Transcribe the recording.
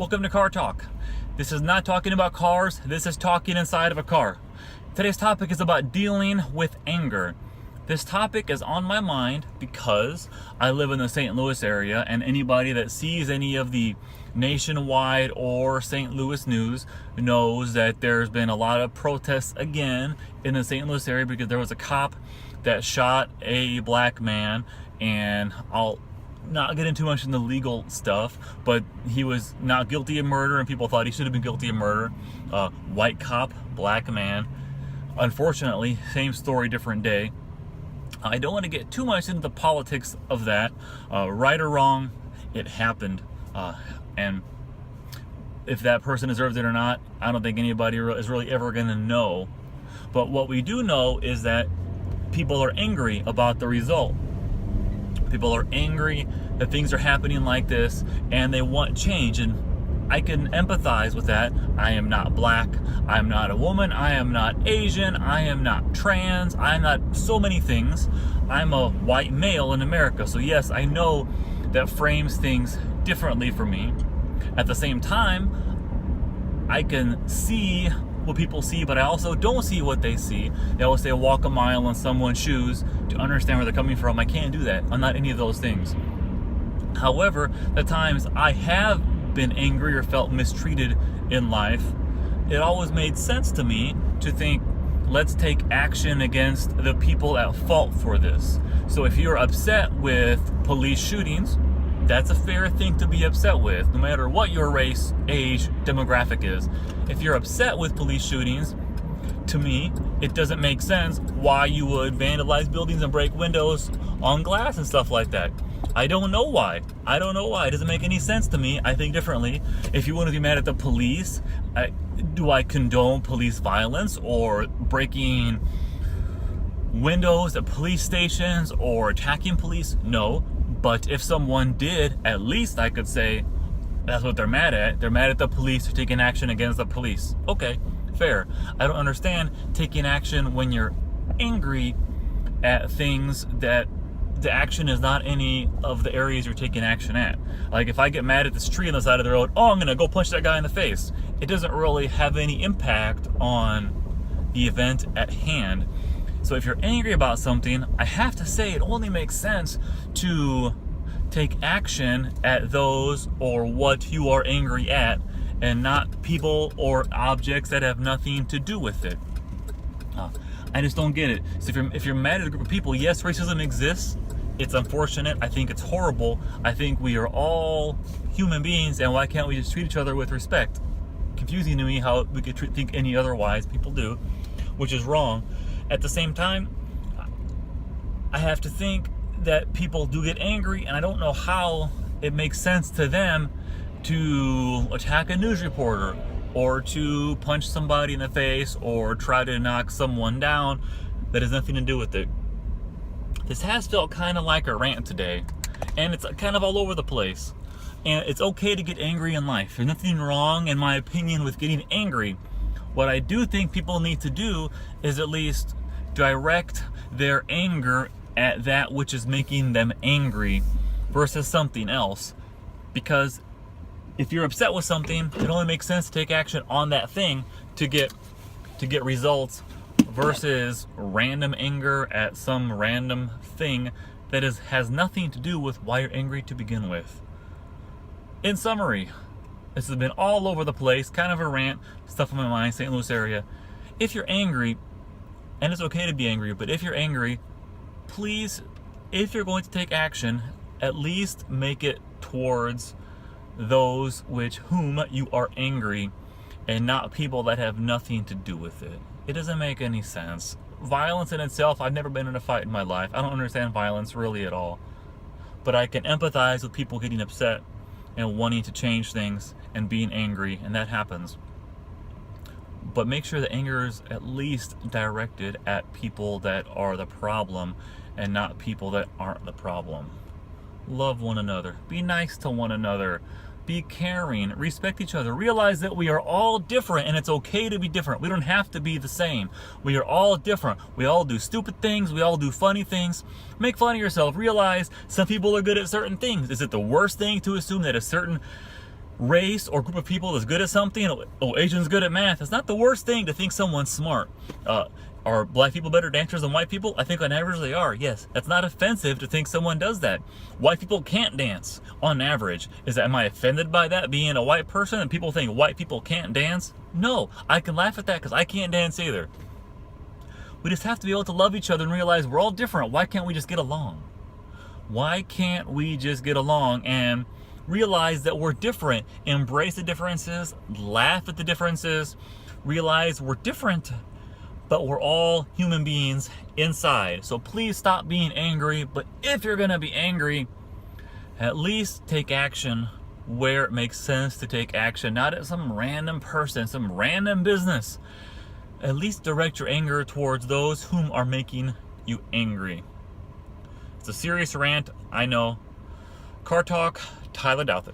Welcome to Car Talk. This is not talking about cars, this is talking inside of a car. Today's topic is about dealing with anger. This topic is on my mind because I live in the St. Louis area, and anybody that sees any of the nationwide or St. Louis news knows that there's been a lot of protests again in the St. Louis area because there was a cop that shot a black man, and I'll not get into much in the legal stuff, but he was not guilty of murder and people thought he should have been guilty of murder. White cop, black man. Unfortunately, same story, different day. I don't want to get too much into the politics of that. Right or wrong, it happened. And if that person deserves it or not, I don't think anybody is really ever going to know. But what we do know is that people are angry about the result. People are angry that things are happening like this and they want change. And I can empathize with that. I am not black. I'm not a woman. I am not Asian. I am not trans. I'm not so many things. I'm a white male in America. So yes, I know that frames things differently for me. At the same time, I can see what people see, but I also don't see what they see. They always say walk a mile in someone's shoes to understand where they're coming from. I can't do that. I'm not any of those things. However, the times I have been angry or felt mistreated in life, it always made sense to me to think, let's take action against the people at fault for this. So if you're upset with police shootings, that's a fair thing to be upset with, no matter what your race, age, demographic is. If you're upset with police shootings, to me, it doesn't make sense why you would vandalize buildings and break windows on glass and stuff like that. I don't know why. It doesn't make any sense to me. I think differently. If you want to be mad at the police, do I condone police violence or breaking windows at police stations or attacking police? No. But if someone did, at least I could say that's what they're mad at. They're mad at the police for taking action against the police. Okay, fair. I don't understand taking action when you're angry at things that the action is not any of the areas you're taking action at. Like if I get mad at this tree on the side of the road, I'm gonna go punch that guy in the face. It doesn't really have any impact on the event at hand. So if you're angry about something, I have to say it only makes sense to take action at those or what you are angry at, and not people or objects that have nothing to do with it. I just don't get it. So if you're mad at a group of people, yes, racism exists. It's unfortunate. I think it's horrible. I think we are all human beings, and why can't we just treat each other with respect? Confusing to me how we could think any otherwise. People do, which is wrong. At the same time, I have to think that people do get angry, and I don't know how it makes sense to them to attack a news reporter or to punch somebody in the face or try to knock someone down that has nothing to do with it. This has felt kind of like a rant today, and it's kind of all over the place. And it's okay to get angry in life. There's nothing wrong, in my opinion, with getting angry. What I do think people need to do is at least direct their anger at that which is making them angry versus something else. Because if you're upset with something, it only makes sense to take action on that thing to get results versus random anger at some random thing that has nothing to do with why you're angry to begin with. In summary, this has been all over the place, kind of a rant, stuff on my mind, St. Louis area. If you're angry, and it's okay to be angry, but if you're angry, please, if you're going to take action, at least make it towards those whom you are angry, and not people that have nothing to do with it. It doesn't make any sense. Violence in itself, I've never been in a fight in my life. I don't understand violence really at all. But I can empathize with people getting upset and wanting to change things and being angry, and that happens. But make sure the anger is at least directed at people that are the problem and not people that aren't the problem. Love one another. Be nice to one another. Be caring. Respect each other. Realize that we are all different, and it's okay to be different. We don't have to be the same. We are all different. We all do stupid things. We all do funny things. Make fun of yourself. Realize some people are good at certain things. Is it the worst thing to assume that a certain race or group of people that's good at something. Oh, Asian's good at math. It's not the worst thing to think someone's smart. Are black people better dancers than white people? I think on average they are, yes. That's not offensive to think someone does that. White people can't dance on average. Am I offended by that, being a white person and people think white people can't dance? No, I can laugh at that because I can't dance either. We just have to be able to love each other and realize we're all different. Why can't we just get along? Why can't we just get along and realize that we're different? Embrace the differences, laugh at the differences, realize we're different, but we're all human beings inside. So please stop being angry. But if you're gonna be angry, at least take action where it makes sense to take action, not at some random person, some random business. At least direct your anger towards those whom are making you angry. It's a serious rant, I know. Car Talk, Douthitt.